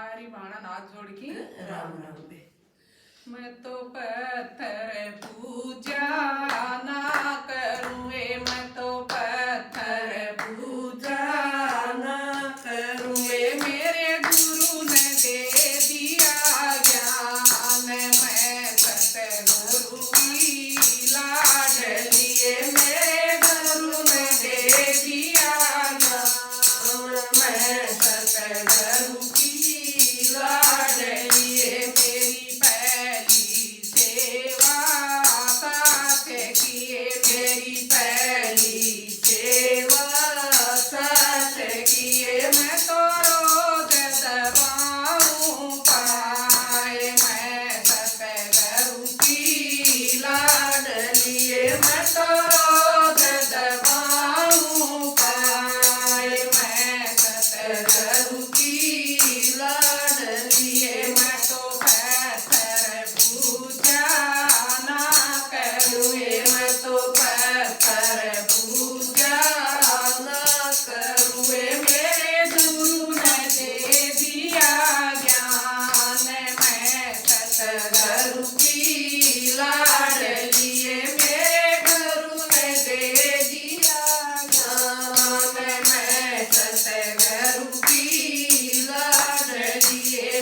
हमारी बाणा नाथ जोड़ की राम राम बे। मैं तो पत्थर पूजा ना करूँ मैं तो पत्थर पूजा ना करूँ मेरे गुरु ने दे दिया ज्ञान मैं सतगुरु की लाडली मेरे गुरु ने दे दिया ज्ञान मैं सतगुरु की लाडली मेरी पहली सेवा साथ किए मेरी पहली सेवा साथ किए मैं तो रोज दबाऊं पाए मैं सतगुरु की लाडली मैं तो रोज दबाऊं पाए मैं सतगुरु की लाडली मैं तो पत्थर पूजा ना करूँ मैं तो पत्थर पूजा ना करूँ मेरे गुरु ने दे दिया ज्ञान मैं सतगुरु की लाडली मेरे गुरु ने दे दिया ज्ञान मैं सतगुरु की लाडली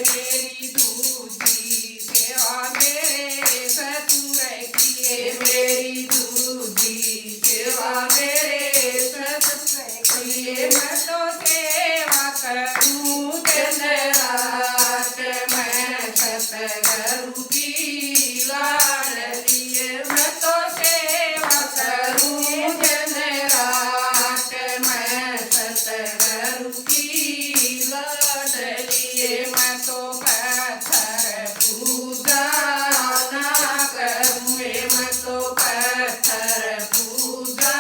मेरी दूजी सेवा मेरे ससुर किए मेरी दूजी सेवा मेरे ससुर किए मैं तो सेवा करूँ दिन रात मैं सतगुरु की लाडली मैं तो सेवा करूँ दिन रात मैं सतगुरु की लाडली मैं तो पत्थर पूजा ना करूँ मैं तो पत्थर पूजा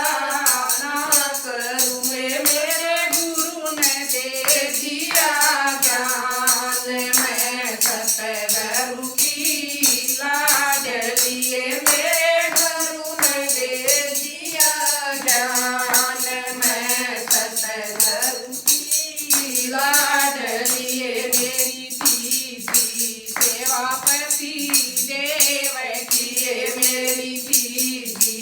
ना करूँ मेरे गुरु ने दे दिया ज्ञान मैं सतगुरु की लाडली मेरे गुरु ने दे दिया ज्ञान मैं सतगुरु की लाडली मेरी तीजी सेवा पति देव किए मेरी तीजी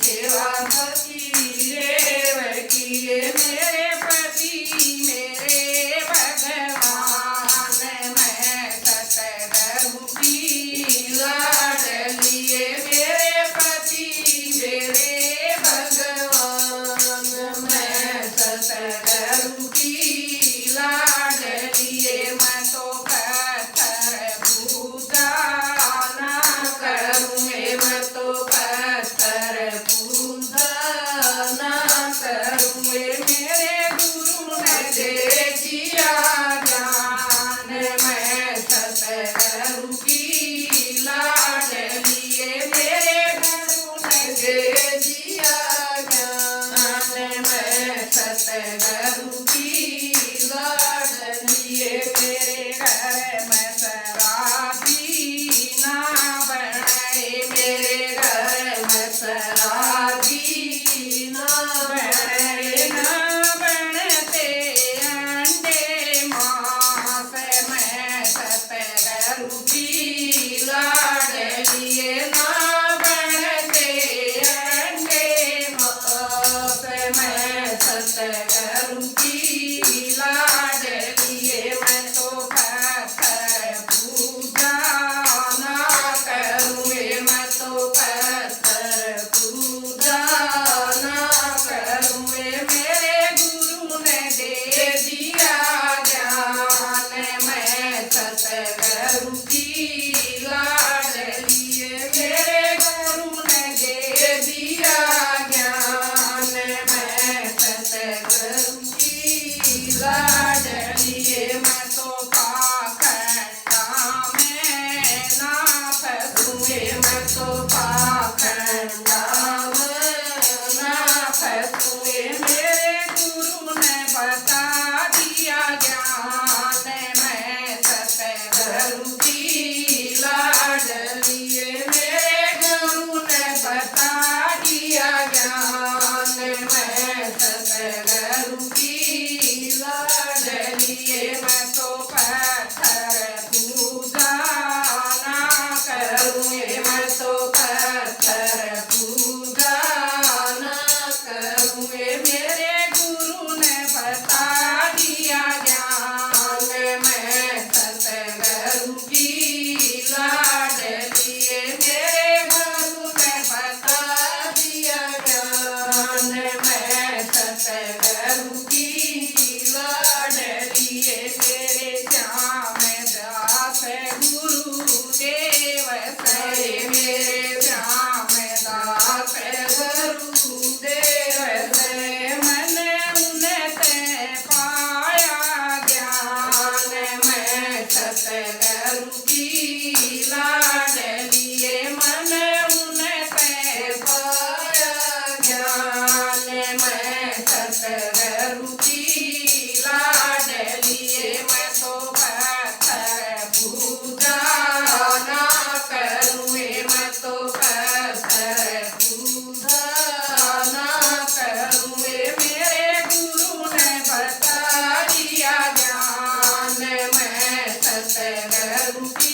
सेवा पति देव किए मेरे पति मेरे भगवान मैं सतगुरु की लाडली मेरे पति मेरे भगवान मैं सतगुरु की लाडली मैं तो पत्थर पूजा ना करूँ मैं तो पत्थर पूजा ना करूँ मेरे गुरु ने दे दिया ज्ञान मैं सतगुरु की लाडली मेरे गुरु ने दे दिया ज्ञान मैं सतगुरु की लाडली मेरे घर में शराबी ना बनाए मेरे घर में शराबी ना बनाए ना बनते अंडे मांस मैं सतगुरु की लाडली ना बनते अंडे मांस मैं सतगुरु की लाडली मैं तो पत्थर पूजा ना करूँ मैं तो पत्थर पूजा ना करूँ मेरे गुरु ने दे दिया ज्ञान मैं सतगुरु की लाडली मेरे गुरु ने दे दिया ज्ञान मैं सतगुरु की लाडली मैं तो पाखंडा में ना फंसूँ मैं तो पाखंडा में ना फंसूँ मेरे गुरु ने बता दिया ज्ञान मैं सतगुरु की लाडली मेरे गुरु ने बता दिया ज्ञान मैं सतगुरु की लाडली मैं तो पत्थर सतगुरु की लाडलिए मन उनसे पाया ज्ञान मैं सतगुरु की लाडलिए मैं तो पत्थर पूजा ना करूँ मैं तो पत्थर पूजा ना करूँ मेरे गुरु ने बता दिया ज्ञान मैं सतगुरु की